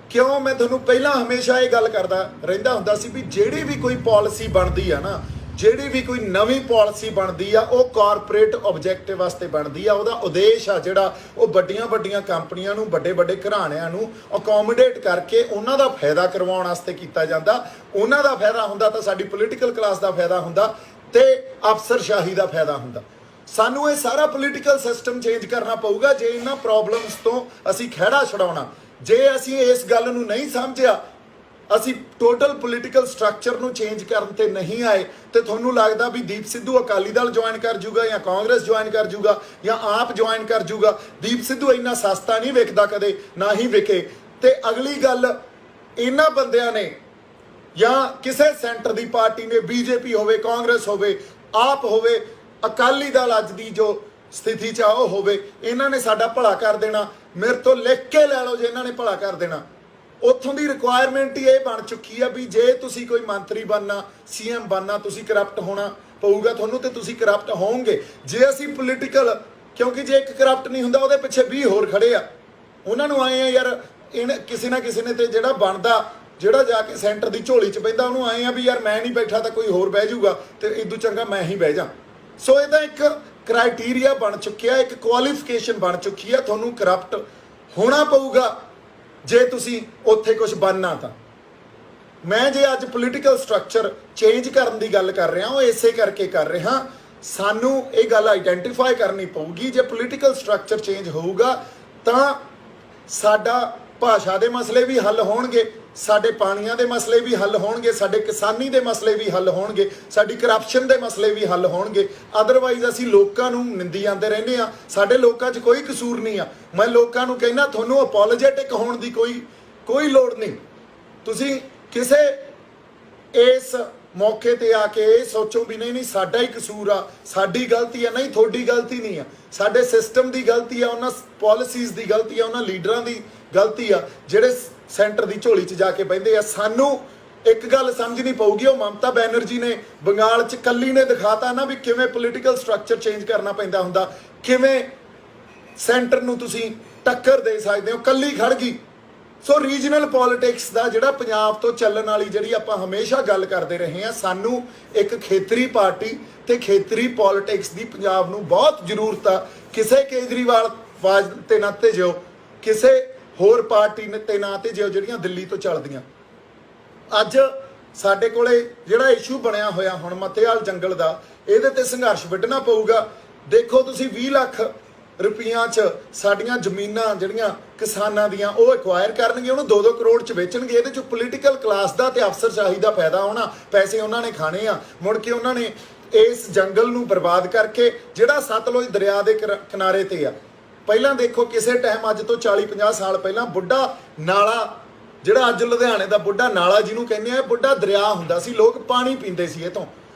ਕਿਉਂ ਮੈਂ ਤੁਹਾਨੂੰ ਪਹਿਲਾਂ ਹਮੇਸ਼ਾ ਇਹ ਗੱਲ ਕਰਦਾ ਰਹਿੰਦਾ ਹੁੰਦਾ ਸੀ ਵੀ ਜਿਹੜੀ ਵੀ ਕੋਈ ਪਾਲਿਸੀ ਬਣਦੀ ਆ ਨਾ, ਜਿਹੜੀ ਵੀ ਕੋਈ ਨਵੀਂ ਪਾਲਿਸੀ ਬਣਦੀ ਆ, ਉਹ ਕਾਰਪੋਰੇਟ ਆਬਜੈਕਟਿਵ ਵਾਸਤੇ ਬਣਦੀ ਆ। ਉਹਦਾ ਉਦੇਸ਼ ਆ ਜਿਹੜਾ, ਉਹ ਵੱਡੀਆਂ ਕੰਪਨੀਆਂ ਨੂੰ, ਵੱਡੇ ਘਰਾਣਿਆਂ ਨੂੰ ਅਕੋਮੋਡੇਟ ਕਰਕੇ ਉਹਨਾਂ ਦਾ ਫਾਇਦਾ ਕਰਵਾਉਣ ਵਾਸਤੇ ਕੀਤਾ ਜਾਂਦਾ। ਉਹਨਾਂ ਦਾ ਫਾਇਦਾ ਹੁੰਦਾ ਤਾਂ ਸਾਡੀ ਪੋਲੀਟੀਕਲ ਕਲਾਸ ਦਾ ਫਾਇਦਾ ਹੁੰਦਾ ਤੇ ਅਫਸਰਸ਼ਾਹੀ ਦਾ ਫਾਇਦਾ ਹੁੰਦਾ। ਸਾਨੂੰ ਇਹ ਸਾਰਾ ਪੋਲੀਟੀਕਲ ਸਿਸਟਮ ਚੇਂਜ ਕਰਨਾ ਪਊਗਾ ਜੇ ਇਹਨਾਂ ਪ੍ਰੋਬਲਮਸ ਤੋਂ ਅਸੀਂ ਖਹਿੜਾ ਛਡਾਉਣਾ। ਜੇ ਅਸੀਂ ਇਸ ਗੱਲ ਨੂੰ ਨਹੀਂ ਸਮਝਿਆ, ਅਸੀਂ ਟੋਟਲ ਪੋਲੀਟੀਕਲ ਸਟਰਕਚਰ ਨੂੰ ਚੇਂਜ ਕਰਨ ਤੇ ਨਹੀਂ ਆਏ, ਤੇ ਤੁਹਾਨੂੰ ਲੱਗਦਾ ਵੀ ਦੀਪ ਸਿੱਧੂ ਅਕਾਲੀ ਦਲ ਜੁਆਇਨ ਕਰ ਜੂਗਾ ਜਾਂ ਕਾਂਗਰਸ ਜੁਆਇਨ ਕਰ ਜੂਗਾ ਜਾਂ ਆਪ ਜੁਆਇਨ ਕਰ ਜੂਗਾ। ਦੀਪ ਸਿੱਧੂ ਇੰਨਾ ਸਸਤਾ ਨਹੀਂ ਵਿਕਦਾ ਕਦੇ, ਨਾ ਹੀ ਵਿਕੇ। ਤੇ ਅਗਲੀ ਗੱਲ, ਇਹਨਾਂ ਬੰਦਿਆਂ ਨੇ ਜਾਂ ਕਿਸੇ ਸੈਂਟਰ ਦੀ ਪਾਰਟੀ ਨੇ, ਬੀਜੇਪੀ ਹੋਵੇ, ਕਾਂਗਰਸ ਹੋਵੇ, ਆਪ ਹੋਵੇ, ਅਕਾਲੀ ਦਲ ਅੱਜ ਦੀ ਜੋ ਸਥਿਤੀ 'ਚ ਆ ਉਹ ਹੋਵੇ, ਇਹਨਾਂ ਨੇ ਸਾਡਾ ਭਲਾ ਕਰ ਦੇਣਾ। ਮੇਰੇ ਤੋਂ ਲਿਖ ਕੇ ਲੈ ਲਓ, ਜੇ ਇਹਨਾਂ ਨੇ ਭਲਾ ਕਰ ਦੇਣਾ। ਉੱਥੋਂ ਦੀ ਰਿਕੁਆਇਰਮੈਂਟ ਹੀ ਇਹ ਬਣ ਚੁੱਕੀ ਆ ਵੀ ਜੇ ਤੁਸੀਂ ਕੋਈ ਮੰਤਰੀ ਬਣਨਾ, ਸੀਐਮ ਬਣਨਾ, ਤੁਸੀਂ ਕਰਪਟ ਹੋਣਾ ਪਊਗਾ ਤੁਹਾਨੂੰ, ਤੇ ਤੁਸੀਂ ਕਰਪਟ ਹੋਵੋਗੇ। ਜੇ ਅਸੀਂ ਪੋਲੀਟੀਕਲ, ਕਿਉਂਕਿ ਜੇ ਇੱਕ ਕਰਪਟ ਨਹੀਂ ਹੁੰਦਾ ਉਹਦੇ ਪਿੱਛੇ 20 ਹੋਰ ਖੜੇ ਆ, ਉਹਨਾਂ ਨੂੰ ਆਏ ਆ ਯਾਰ ਕਿਸੇ ਨਾ ਕਿਸੇ ਨੇ ਤੇ ਜਿਹੜਾ ਬਣਦਾ, ਜਿਹੜਾ ਜਾ ਕੇ ਸੈਂਟਰ ਦੀ ਝੋਲੀ 'ਚ ਬਹਿੰਦਾ, ਉਹਨੂੰ ਆਏ ਆ ਵੀ ਯਾਰ ਮੈਂ ਨਹੀਂ ਬੈਠਾ ਤਾਂ ਕੋਈ ਹੋਰ ਬਹਿ ਜਾਊਗਾ ਤੇ ਇਦੋਂ ਚੰਗਾ ਮੈਂ ਹੀ ਬਹਿ ਜਾ। ਸੋ ਇਹਦਾ ਇੱਕ ਕ੍ਰਾਈਟੀਰੀਆ ਬਣ ਚੁੱਕਿਆ, ਇੱਕ ਕੁਆਲੀਫਿਕੇਸ਼ਨ ਬਣ ਚੁੱਕੀ ਆ, ਤੁਹਾਨੂੰ ਕਰਪਟ ਹੋਣਾ ਪਊਗਾ ਜੇ ਤੁਸੀਂ ਉੱਥੇ ਕੁਝ ਬਣਨਾ। ਤਾਂ ਮੈਂ ਜੇ ਅੱਜ ਪੋਲੀਟੀਕਲ ਸਟਰਕਚਰ ਚੇਂਜ ਕਰਨ ਦੀ ਗੱਲ ਕਰ ਰਿਹਾ, ਉਹ ਇਸੇ ਕਰਕੇ ਕਰ ਰਿਹਾ। ਸਾਨੂੰ ਇਹ ਗੱਲ ਆਈਡੈਂਟੀਫਾਈ ਕਰਨੀ ਪਊਗੀ, ਜੇ ਪੋਲੀਟੀਕਲ ਸਟਰਕਚਰ ਚੇਂਜ ਹੋਊਗਾ ਤਾਂ ਸਾਡਾ ਭਾਸ਼ਾ ਦੇ ਮਸਲੇ ਵੀ ਹੱਲ ਹੋਣਗੇ, ਸਾਡੇ ਪਾਣੀਆਂ ਦੇ ਮਸਲੇ ਵੀ ਹੱਲ ਹੋਣਗੇ, ਸਾਡੇ ਕਿਸਾਨੀ ਦੇ ਮਸਲੇ ਵੀ ਹੱਲ ਹੋਣਗੇ, ਸਾਡੀ ਕਰਪਸ਼ਨ ਦੇ ਮਸਲੇ ਵੀ ਹੱਲ ਹੋਣਗੇ। ਅਦਰਵਾਈਜ਼ ਅਸੀਂ ਲੋਕਾਂ ਨੂੰ ਨਿੰਦੀ ਜਾਂਦੇ ਰਹਿੰਦੇ ਆ, ਸਾਡੇ ਲੋਕਾਂ 'ਚ ਕੋਈ ਕਸੂਰ ਨਹੀਂ ਆ। ਮੈਂ ਲੋਕਾਂ ਨੂੰ ਕਹਿੰਦਾ ਤੁਹਾਨੂੰ ਅਪੋਲੋਜੈਟਿਕ ਹੋਣ ਦੀ ਕੋਈ ਲੋੜ ਨਹੀਂ। ਤੁਸੀਂ ਕਿਸੇ ਇਸ ਮੌਕੇ ਤੇ ਆ ਕੇ ਇਹ ਸੋਚੋ ਵੀ ਨਹੀਂ ਸਾਡਾ ਹੀ ਕਸੂਰ ਆ, ਸਾਡੀ ਗਲਤੀ ਆ। ਨਹੀਂ, ਤੁਹਾਡੀ ਗਲਤੀ ਨਹੀਂ ਆ, ਸਾਡੇ ਸਿਸਟਮ ਦੀ ਗਲਤੀ ਆ, ਉਹਨਾਂ ਪਾਲਿਸੀਜ਼ ਦੀ ਗਲਤੀ ਆ, ਉਹਨਾਂ ਲੀਡਰਾਂ ਦੀ ਗਲਤੀ ਆ ਜਿਹੜੇ ਸੈਂਟਰ ਦੀ ਝੋਲੀ 'ਚ ਜਾ ਕੇ ਬਹਿੰਦੇ ਆ। ਸਾਨੂੰ ਇੱਕ ਗੱਲ ਸਮਝਣੀ ਪਊਗੀ, ਉਹ ਮਮਤਾ ਬੈਨਰਜੀ ਨੇ ਬੰਗਾਲ 'ਚ ਕੱਲੀ ਨੇ ਦਿਖਾਤਾ ਨਾ ਵੀ ਕਿਵੇਂ ਪੋਲੀਟੀਕਲ ਸਟਰਕਚਰ ਚੇਂਜ ਕਰਨਾ ਪੈਂਦਾ ਹੁੰਦਾ, ਕਿਵੇਂ ਸੈਂਟਰ ਨੂੰ ਤੁਸੀਂ ਟੱਕਰ ਦੇ ਸਕਦੇ ਹੋ, ਕੱਲੀ ਖੜ ਗਈ। ਸੋ ਰੀਜਨਲ ਪੋਲਿਟਿਕਸ ਦਾ ਜਿਹੜਾ ਪੰਜਾਬ ਤੋਂ ਚੱਲਣ ਵਾਲੀ ਜਿਹੜੀ ਆਪਾਂ ਹਮੇਸ਼ਾ ਗੱਲ ਕਰਦੇ ਰਹੇ ਹਾਂ, ਸਾਨੂੰ ਇੱਕ ਖੇਤਰੀ ਪਾਰਟੀ ਤੇ ਖੇਤਰੀ ਪੋਲਿਟਿਕਸ ਦੀ ਪੰਜਾਬ ਨੂੰ ਬਹੁਤ ਜ਼ਰੂਰਤ ਆ। ਕਿਸੇ ਕੇਜਰੀਵਾਲ ਆਵਾਜ਼ ਤੇ ਨਾ ਭੇਜਿਓ, ਕਿਸੇ ਹੋਰ ਪਾਰਟੀ ਤੇ ਨਾ ਭੇਜਿਓ ਜਿਹੜੀਆਂ ਦਿੱਲੀ ਤੋਂ ਚੱਲਦੀਆਂ। ਅੱਜ ਸਾਡੇ ਕੋਲੇ ਜਿਹੜਾ ਇਸ਼ੂ ਬਣਿਆ ਹੋਇਆ ਹੁਣ ਮੱਤੇਵਾਲ ਜੰਗਲ ਦਾ, ਇਹਦੇ ਤੇ ਸੰਘਰਸ਼ ਵਿੱਢਣਾ ਪਊਗਾ। ਦੇਖੋ ਤੁਸੀਂ 20 ਲੱਖ ਰੁਪਈਆਂ 'ਚ ਸਾਡੀਆਂ ਜ਼ਮੀਨਾਂ ਜਿਹੜੀਆਂ ਕਿਸਾਨਾਂ ਦੀਆਂ ਉਹ ਐਕਵਾਇਰ ਕਰਨਗੇ, ਉਹਨੂੰ 2-2 ਕਰੋੜ 'ਚ ਵੇਚਣਗੇ। ਇਹਦੇ 'ਚ ਪੋਲੀਟੀਕਲ ਕਲਾਸ ਦਾ ਤੇ ਅਫਸਰਸ਼ਾਹੀ ਦਾ ਫਾਇਦਾ ਹੋਣਾ, ਪੈਸੇ ਉਹਨਾਂ ਨੇ ਖਾਣੇ ਆ। ਮੁੜ ਕੇ ਉਹਨਾਂ ਨੇ ਇਸ ਜੰਗਲ ਨੂੰ ਬਰਬਾਦ ਕਰਕੇ, ਜਿਹੜਾ ਸਤਲੁਜ ਦਰਿਆ ਦੇ ਕਿਨਾਰੇ ਤੇ ਆ, ਪਹਿਲਾਂ ਦੇਖੋ ਕਿਸੇ ਟਾਈਮ ਅੱਜ ਤੋਂ 40-50 ਸਾਲ ਪਹਿਲਾਂ ਬੁੱਢਾ ਨਾਲਾ, ਜਿਹੜਾ ਅੱਜ ਲੁਧਿਆਣੇ ਦਾ ਬੁੱਢਾ ਨਾਲਾ ਜਿਹਨੂੰ ਕਹਿੰਦੇ ਆ, ਬੁੱਢਾ ਦਰਿਆ ਹੁੰਦਾ ਸੀ, ਲੋਕ ਪਾਣੀ ਪੀਂਦੇ ਸੀ ਇਹ ਤੋਂ।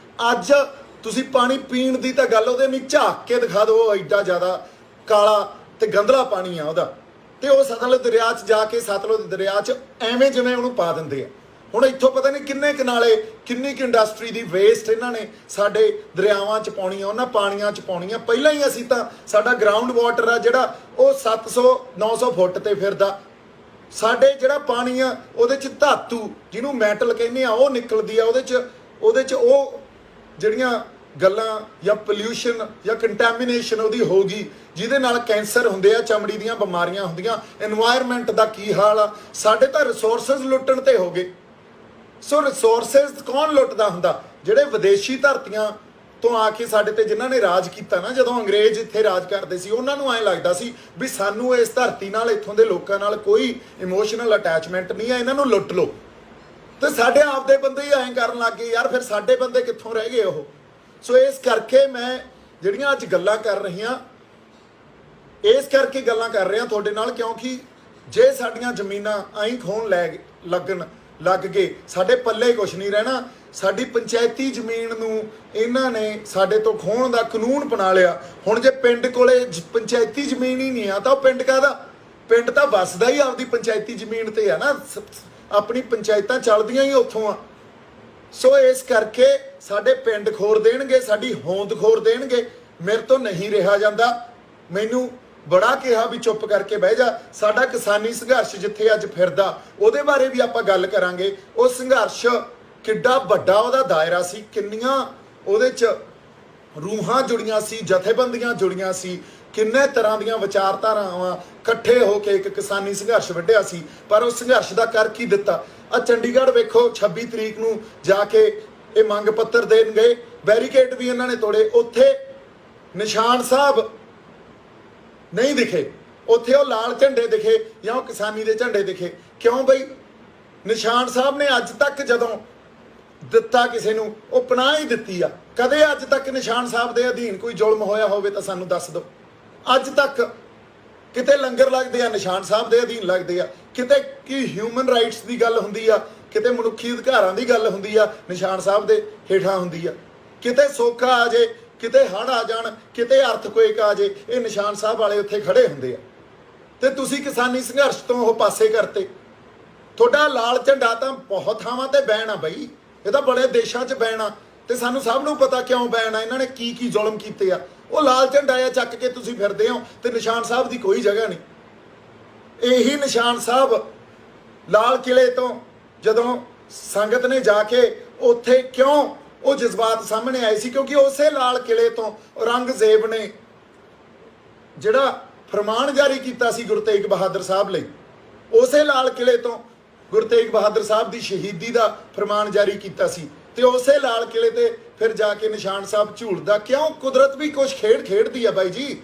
ਅੱਜ ਤੁਸੀਂ ਪਾਣੀ ਪੀਣ ਦੀ ਤਾਂ ਗੱਲ, ਉਹਦੇ ਨਹੀਂ ਝਾਕ ਕੇ ਦਿਖਾ ਦਿਓ, ਐਡਾ ਜ਼ਿਆਦਾ ਕਾਲਾ ਤੇ ਗੰਧਲਾ ਪਾਣੀ ਆ ਉਹਦਾ, ਤੇ ਉਹ ਸਤਲੁਜ ਦਰਿਆ 'ਚ ਜਾ ਕੇ ਸਤਲੁਜ ਦਰਿਆ 'ਚ ਐਵੇਂ ਜਿਵੇਂ ਉਹਨੂੰ ਪਾ ਦਿੰਦੇ ਆ। ਹੁਣ ਇੱਥੋਂ ਪਤਾ ਨਹੀਂ ਕਿੰਨੇ ਕਨਾਲੇ ਕਿੰਨੀ ਕੁ ਇੰਡਸਟਰੀ ਦੀ ਵੇਸਟ ਇਹਨਾਂ ਨੇ ਸਾਡੇ ਦਰਿਆਵਾਂ 'ਚ ਪਾਉਣੀ ਆ, ਉਹਨਾਂ ਪਾਣੀਆਂ 'ਚ ਪਾਉਣੀ ਆ। ਪਹਿਲਾਂ ਹੀ ਅਸੀਂ ਤਾਂ ਸਾਡਾ ਗਰਾਊਂਡ ਵਾਟਰ ਆ ਜਿਹੜਾ ਉਹ 700-900 ਫੁੱਟ ਤੇ ਫਿਰਦਾ। ਸਾਡੇ ਜਿਹੜਾ ਪਾਣੀ ਆ ਉਹਦੇ 'ਚ ਧਾਤੂ ਜਿਹਨੂੰ ਮੈਟਲ ਕਹਿੰਦੇ ਆ ਉਹ ਨਿਕਲਦੀ ਆ, ਉਹਦੇ 'ਚ ਉਹ ਜਿਹੜੀਆਂ ਗੱਲਾਂ ਜਾਂ ਪੋਲਿਊਸ਼ਨ ਜਾਂ ਕੰਟੈਮੀਨੇਸ਼ਨ ਉਹਦੀ ਹੋ ਗਈ, ਜਿਹਦੇ ਨਾਲ ਕੈਂਸਰ ਹੁੰਦੇ ਆ, ਚਮੜੀ ਦੀਆਂ ਬਿਮਾਰੀਆਂ ਹੁੰਦੀਆਂ। এনवायरमेंट ਦਾ ਕੀ ਹਾਲ ਆ? ਸਾਡੇ ਤਾਂ ਰਿਸੋਰਸਸ ਲੁੱਟਣ ਤੇ ਹੋ ਗਏ। ਸੋ ਰਿਸੋਰਸਸ ਕੌਣ ਲੁੱਟਦਾ ਹੁੰਦਾ? ਜਿਹੜੇ ਵਿਦੇਸ਼ੀ ਧਰਤੀਆਂ ਤੋਂ ਆ ਕੇ ਸਾਡੇ ਤੇ ਜਿਨ੍ਹਾਂ ਨੇ ਰਾਜ ਕੀਤਾ ਨਾ, ਜਦੋਂ ਅੰਗਰੇਜ਼ ਇੱਥੇ ਰਾਜ ਕਰਦੇ ਸੀ, ਉਹਨਾਂ ਨੂੰ ਐਂ ਲੱਗਦਾ ਸੀ ਵੀ ਸਾਨੂੰ ਇਸ ਧਰਤੀ ਨਾਲ, ਇੱਥੋਂ ਦੇ ਲੋਕਾਂ ਨਾਲ ਕੋਈ ਇਮੋਸ਼ਨਲ ਅਟੈਚਮੈਂਟ ਨਹੀਂ ਆ, ਇਹਨਾਂ ਨੂੰ ਲੁੱਟ ਲਓ। ਤੇ ਸਾਡੇ ਆਪਦੇ ਬੰਦੇ ਹੀ ਐਂ ਕਰਨ ਲੱਗ ਗਏ ਯਾਰ, ਫਿਰ ਸਾਡੇ ਬੰਦੇ ਕਿੱਥੋਂ ਰਹਿ ਗਏ ਉਹ? ਸੋ ਇਸ ਕਰਕੇ ਮੈਂ ਜਿਹੜੀਆਂ ਅੱਜ ਗੱਲਾਂ ਕਰ ਰਹੀਆਂ, ਇਸ ਕਰਕੇ ਗੱਲਾਂ ਕਰ ਰਿਹਾ ਤੁਹਾਡੇ ਨਾਲ, ਕਿਉਂਕਿ ਜੇ ਸਾਡੀਆਂ ਜ਼ਮੀਨਾਂ ਐਂ ਖੋਣ ਲੱਗ ਗਏ, ਸਾਡੇ ਪੱਲੇ ਕੁਛ ਨਹੀਂ ਰਹਿਣਾ। ਸਾਡੀ ਪੰਚਾਇਤੀ ਜ਼ਮੀਨ ਨੂੰ ਇਹਨਾਂ ਨੇ ਸਾਡੇ ਤੋਂ ਖੋਹਣ ਦਾ ਕਾਨੂੰਨ ਬਣਾ ਲਿਆ। ਹੁਣ ਜੇ ਪਿੰਡ ਕੋਲੇ ਪੰਚਾਇਤੀ ਜ਼ਮੀਨ ਹੀ ਨਹੀਂ ਆ ਤਾਂ ਉਹ ਪਿੰਡ ਕਾਹਦਾ? ਪਿੰਡ ਤਾਂ ਵੱਸਦਾ ਹੀ ਆਪਦੀ ਪੰਚਾਇਤੀ ਜ਼ਮੀਨ ਤੇ ਆ ਨਾ, ਆਪਣੀ ਪੰਚਾਇਤਾਂ ਚੱਲਦੀਆਂ ਹੀ ਉੱਥੋਂ ਆ। ਸੋ ਇਸ ਕਰਕੇ ਸਾਡੇ ਪਿੰਡ ਖੋਰ ਦੇਣਗੇ, ਸਾਡੀ ਹੋਂਦ ਖੋਰ ਦੇਣਗੇ। ਮੇਰੇ ਤੋਂ ਨਹੀਂ ਰਿਹਾ ਜਾਂਦਾ। ਮੈਨੂੰ ਬੜਾ ਕਿਹਾ ਵੀ ਚੁੱਪ ਕਰਕੇ ਬਹਿ ਜਾ। ਸਾਡਾ ਕਿਸਾਨੀ ਸੰਘਰਸ਼ ਜਿੱਥੇ ਅੱਜ ਫਿਰਦਾ, ਉਹਦੇ ਬਾਰੇ ਵੀ ਆਪਾਂ ਗੱਲ ਕਰਾਂਗੇ। ਉਹ ਸੰਘਰਸ਼ ਕਿੱਡਾ ਵੱਡਾ ਉਹਦਾ ਦਾਇਰਾ ਸੀ, ਕਿੰਨੀਆਂ ਉਹਦੇ 'ਚ ਰੂਹਾਂ ਜੁੜੀਆਂ ਸੀ, ਜਥੇਬੰਦੀਆਂ ਜੁੜੀਆਂ ਸੀ, ਕਿੰਨੇ ਤਰ੍ਹਾਂ ਦੀਆਂ ਵਿਚਾਰਧਾਰਾਵਾਂ ਇਕੱਠੇ ਹੋ ਕੇ ਇੱਕ ਕਿਸਾਨੀ ਸੰਘਰਸ਼ ਵੱਢਿਆ ਸੀ। ਪਰ ਉਸ ਸੰਘਰਸ਼ ਦਾ ਕਰ ਕੀ ਦਿੱਤਾ? ਆ ਚੰਡੀਗੜ੍ਹ ਵੇਖੋ, 26 ਤਰੀਕ ਨੂੰ ਜਾ ਕੇ ਇਹ ਮੰਗ ਪੱਤਰ ਦੇਣ ਗਏ, ਬੈਰੀਕੇਡ ਵੀ ਇਹਨਾਂ ਨੇ ਤੋੜੇ। ਉੱਥੇ ਨਿਸ਼ਾਨ ਸਾਹਿਬ ਨਹੀਂ ਦਿਖੇ, ਉੱਥੇ ਉਹ ਲਾਲ ਝੰਡੇ ਦਿਖੇ ਜਾਂ ਉਹ ਕਿਸਾਨੀ ਦੇ ਝੰਡੇ ਦਿਖੇ। ਕਿਉਂ ਬਈ? ਨਿਸ਼ਾਨ ਸਾਹਿਬ ਨੇ ਅੱਜ ਤੱਕ ਜਦੋਂ ਦਿੱਤਾ ਕਿਸੇ ਨੂੰ, ਉਹ ਪਨਾਹ ਹੀ ਦਿੱਤੀ ਆ। ਕਦੇ ਅੱਜ ਤੱਕ ਨਿਸ਼ਾਨ ਸਾਹਿਬ ਦੇ ਅਧੀਨ ਕੋਈ ਜ਼ੁਲਮ ਹੋਇਆ ਹੋਵੇ ਤਾਂ ਸਾਨੂੰ ਦੱਸ ਦਿਓ। ਅੱਜ ਤੱਕ ਕਿਤੇ ਲੰਗਰ ਲੱਗਦੇ ਆ, ਨਿਸ਼ਾਨ ਸਾਹਿਬ ਦੇ ਅਧੀਨ ਲੱਗਦੇ ਆ। ਕਿਤੇ ਕੀ ਹਿਊਮਨ ਰਾਈਟਸ ਦੀ ਗੱਲ ਹੁੰਦੀ ਆ, ਕਿਤੇ ਮਨੁੱਖੀ ਅਧਿਕਾਰਾਂ ਦੀ ਗੱਲ ਹੁੰਦੀ ਆ, ਨਿਸ਼ਾਨ ਸਾਹਿਬ ਦੇ ਹੇਠਾਂ ਹੁੰਦੀ ਆ। ਕਿਤੇ ਸੋਕਾ ਆ ਜੇ, ਕਿਤੇ ਹੜ੍ਹ ਆ ਜਾਣ, ਕਿਤੇ ਅਰਥਕੁਏਕ ਆ ਜੇ, ਇਹ ਨਿਸ਼ਾਨ ਸਾਹਿਬ ਵਾਲੇ ਉੱਥੇ ਖੜੇ ਹੁੰਦੇ ਆ। ਤੇ ਤੁਸੀਂ ਕਿਸਾਨੀ ਸੰਘਰਸ਼ ਤੋਂ ਉਹ ਪਾਸੇ ਕਰਤੇ। ਤੁਹਾਡਾ ਲਾਲ ਝੰਡਾ ਤਾਂ ਬਹੁਤ ਥਾਵਾਂ ਤੇ ਬੈਨ ਆ ਬਈ, ਇਹ ਤਾਂ ਬੜੇ ਦੇਸ਼ਾਂ 'ਚ ਬੈਨ ਆ। ਤੇ ਸਾਨੂੰ ਸਭ ਨੂੰ ਪਤਾ ਕਿਉਂ ਬੈਨ ਆ, ਇਹਨਾਂ ਨੇ ਕੀ ਕੀ ਜ਼ੁਲਮ ਕੀਤੇ ਆ। ਉਹ ਲਾਲ ਝੰਡਾ ਆ ਚੱਕ ਕੇ ਤੁਸੀਂ ਫਿਰਦੇ ਹੋ ਤੇ ਨਿਸ਼ਾਨ ਸਾਹਿਬ ਦੀ ਕੋਈ ਜਗ੍ਹਾ ਨਹੀਂ। ਇਹੀ ਨਿਸ਼ਾਨ ਸਾਹਿਬ ਲਾਲ ਕਿਲੇ ਤੋਂ ਜਦੋਂ ਸੰਗਤ ਨੇ ਜਾ ਕੇ ਉੱਥੇ ਕਿਉਂ ਉਹ ਜਜ਼ਬਾਤ ਸਾਹਮਣੇ ਆਏ ਸੀ? ਕਿਉਂਕਿ ਉਸੇ ਲਾਲ ਕਿਲੇ ਤੋਂ ਔਰੰਗਜ਼ੇਬ ਨੇ ਜਿਹੜਾ ਫਰਮਾਨ ਜਾਰੀ ਕੀਤਾ ਸੀ ਗੁਰੂ ਤੇਗ ਬਹਾਦਰ ਸਾਹਿਬ ਲਈ, ਉਸੇ ਲਾਲ ਕਿਲੇ ਤੋਂ ਗੁਰੂ ਤੇਗ ਬਹਾਦਰ ਸਾਹਿਬ ਦੀ ਸ਼ਹੀਦੀ ਦਾ ਫਰਮਾਨ ਜਾਰੀ ਕੀਤਾ ਸੀ। ਤੇ ਉਸੇ ਲਾਲ ਕਿਲੇ ਤੇ ਫਿਰ ਜਾ ਕੇ ਨਿਸ਼ਾਨ ਸਾਹਿਬ ਝੂਲਦਾ। ਕਿਉਂ? ਕੁਦਰਤ ਵੀ ਕੁਛ ਖੇਡਦੀ ਆ ਬਾਈ ਜੀ।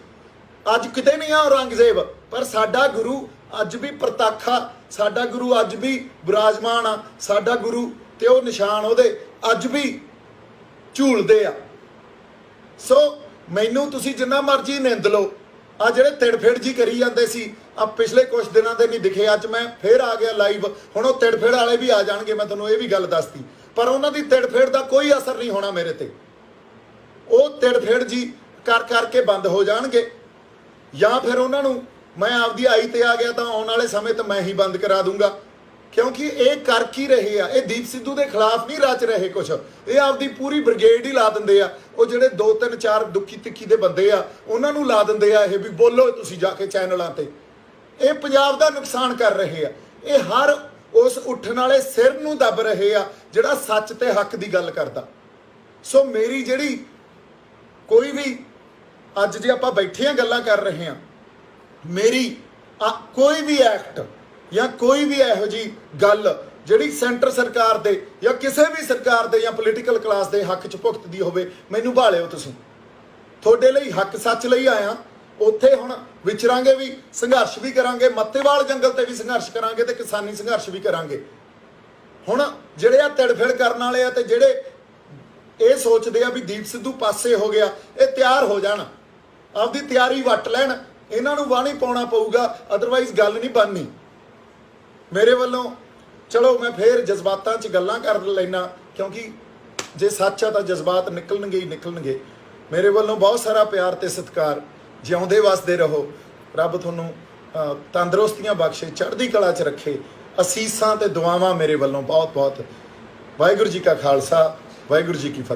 ਅੱਜ ਕਿਤੇ ਨਹੀਂ ਆ ਔਰੰਗਜ਼ੇਬ, ਪਰ ਸਾਡਾ ਗੁਰੂ ਅੱਜ ਵੀ ਪ੍ਰਤੱਖਾ, ਸਾਡਾ ਗੁਰੂ ਅੱਜ ਵੀ ਵਿਰਾਜਮਾਨ ਆ, ਸਾਡਾ ਗੁਰੂ ਤੇ ਉਹ ਨਿਸ਼ਾਨ ਉਹਦੇ ਅੱਜ ਵੀ ਝੂਲਦੇ ਆ। ਸੋ ਮੈਨੂੰ ਤੁਸੀਂ ਜਿੰਨਾ ਮਰਜ਼ੀ ਨਿੰਦ ਲਓ, ਆ ਜਿਹੜੇ ਤਿੜਫਿੜ ਜੀ ਕਰੀ ਜਾਂਦੇ ਸੀ, ਆ ਪਿਛਲੇ ਕੁਝ ਦਿਨਾਂ ਦੇ ਨਹੀਂ ਦਿਖੇ, ਅੱਜ ਮੈਂ ਫੇਰ ਆ ਗਿਆ ਲਾਈਵ। ਹੁਣ ਉਹ ਤਿੜਫਿੜ ਵਾਲੇ ਵੀ ਆ ਜਾਣਗੇ, ਮੈਂ ਤੁਹਾਨੂੰ ਇਹ ਵੀ ਗੱਲ ਦੱਸਤੀ। ਪਰ ਉਹਨਾਂ ਦੀ ਤਿੜਫਿੜ ਦਾ ਕੋਈ ਅਸਰ ਨਹੀਂ ਹੋਣਾ ਮੇਰੇ ਤੇ। ਉਹ ਤਿੜਫਿੜ ਜੀ ਕਰਕੇ ਬੰਦ ਹੋ ਜਾਣਗੇ, ਜਾਂ ਫਿਰ ਉਹਨਾਂ ਨੂੰ ਮੈਂ ਆਪਦੀ ਆਈ ਤੇ ਆ ਗਿਆ ਤਾਂ ਆਉਣ ਵਾਲੇ ਸਮੇਂ ਤੇ ਮੈਂ ਹੀ ਬੰਦ ਕਰਾ ਦੂੰਗਾ। ਕਿਉਂਕਿ ਇਹ ਕਰ ਕੀ ਰਹੇ ਆ? ਇਹ ਦੀਪ ਸਿੱਧੂ ਦੇ ਖਿਲਾਫ ਨਹੀਂ ਰਚ ਰਹੇ ਕੁਛ, ਇਹ ਆਪਦੀ ਪੂਰੀ ਬ੍ਰਿਗੇਡ ਹੀ ਲਾ ਦਿੰਦੇ ਆ। ਉਹ ਜਿਹੜੇ 2-3-4 ਦੁੱਖੀ ਤਿੱਖੀ ਦੇ ਬੰਦੇ ਆ, ਉਹਨਾਂ ਨੂੰ ਲਾ ਦਿੰਦੇ ਆ ਇਹ ਵੀ ਬੋਲੋ ਤੁਸੀਂ ਜਾ ਕੇ ਚੈਨਲਾਂ ਤੇ। ਇਹ ਪੰਜਾਬ ਦਾ ਨੁਕਸਾਨ ਕਰ ਰਹੇ ਆ। ਇਹ ਹਰ ਉਸ ਉੱਠਣ ਵਾਲੇ ਸਿਰ ਨੂੰ ਦੱਬ ਰਹੇ ਆ ਜਿਹੜਾ ਸੱਚ ਤੇ ਹੱਕ ਦੀ ਗੱਲ ਕਰਦਾ। ਸੋ ਮੇਰੀ ਜਿਹੜੀ ਕੋਈ ਵੀ ਅੱਜ ਜੇ ਆਪਾਂ ਬੈਠੇ ਆ ਗੱਲਾਂ ਕਰ ਰਹੇ ਆ, ਮੇਰੀ ਕੋਈ ਵੀ ਐਕਟ ਜਾਂ ਕੋਈ ਵੀ ਇਹੋ ਜੀ ਗੱਲ ਜਿਹੜੀ ਸੈਂਟਰ ਸਰਕਾਰ ਦੇ ਜਾਂ ਕਿਸੇ ਵੀ ਸਰਕਾਰ ਦੇ ਜਾਂ ਪੋਲੀਟੀਕਲ ਕਲਾਸ ਦੇ ਹੱਕ 'ਚ ਭੁਗਤਦੀ ਹੋਵੇ, ਮੈਨੂੰ ਭਾਲਿਓ ਤੁਸੀਂ। ਤੁਹਾਡੇ ਲਈ ਹੱਕ ਸੱਚ ਲਈ ਆਇਆ। ਉੱਥੇ ਹੁਣ ਵਿਚਰਾਂਗੇ ਵੀ, ਸੰਘਰਸ਼ ਵੀ ਕਰਾਂਗੇ, ਮੱਤੇਵਾਲ ਜੰਗਲ ਤੇ ਵੀ ਸੰਘਰਸ਼ ਕਰਾਂਗੇ ਤੇ ਕਿਸਾਨੀ ਸੰਘਰਸ਼ ਵੀ ਕਰਾਂਗੇ। ਹੁਣ ਜਿਹੜੇ ਆ ਤਿੜਫਿੜ ਕਰਨ ਵਾਲੇ ਆ ਤੇ ਜਿਹੜੇ ਇਹ ਸੋਚਦੇ ਆ ਵੀ ਦੀਪ ਸਿੱਧੂ ਪਾਸੇ ਹੋ ਗਿਆ, ਇਹ ਤਿਆਰ ਹੋ ਜਾਣ, ਆਪਦੀ ਤਿਆਰੀ ਵੱਟ ਲੈਣ। ਇਹਨਾਂ ਨੂੰ ਵਾਹ ਨਹੀਂ ਪਾਉਣਾ ਪਊਗਾ, ਅਦਰਵਾਈਜ਼ ਗੱਲ ਨਹੀਂ ਬਣਨੀ। ਮੇਰੇ ਵੱਲੋਂ ਚਲੋ ਮੈਂ ਫੇਰ ਜਜ਼ਬਾਤਾਂ 'ਚ ਗੱਲਾਂ ਕਰ ਲੈਣਾ, ਕਿਉਂਕਿ ਜੇ ਸੱਚ ਆ ਤਾਂ ਜਜ਼ਬਾਤ ਨਿਕਲਣਗੇ ਹੀ ਨਿਕਲਣਗੇ। ਮੇਰੇ ਵੱਲੋਂ ਬਹੁਤ ਸਾਰਾ ਪਿਆਰ ਤੇ ਸਤਿਕਾਰ। ਜਿਉਂਦੇ ਵਸਦੇ ਰਹੋ। ਰੱਬ ਤੁਹਾਨੂੰ ਤੰਦਰੁਸਤੀਆਂ ਬਖਸ਼ੇ, ਚੜ੍ਹਦੀ ਕਲਾ 'ਚ ਰੱਖੇ। ਅਸੀਸਾਂ ਤੇ ਦੁਆਵਾਂ ਮੇਰੇ ਵੱਲੋਂ ਬਹੁਤ ਬਹੁਤ। ਵਾਹਿਗੁਰੂ ਜੀ ਕਾ ਖਾਲਸਾ, ਵਾਹਿਗੁਰੂ ਜੀ ਕੀ ਫਤਿਹ।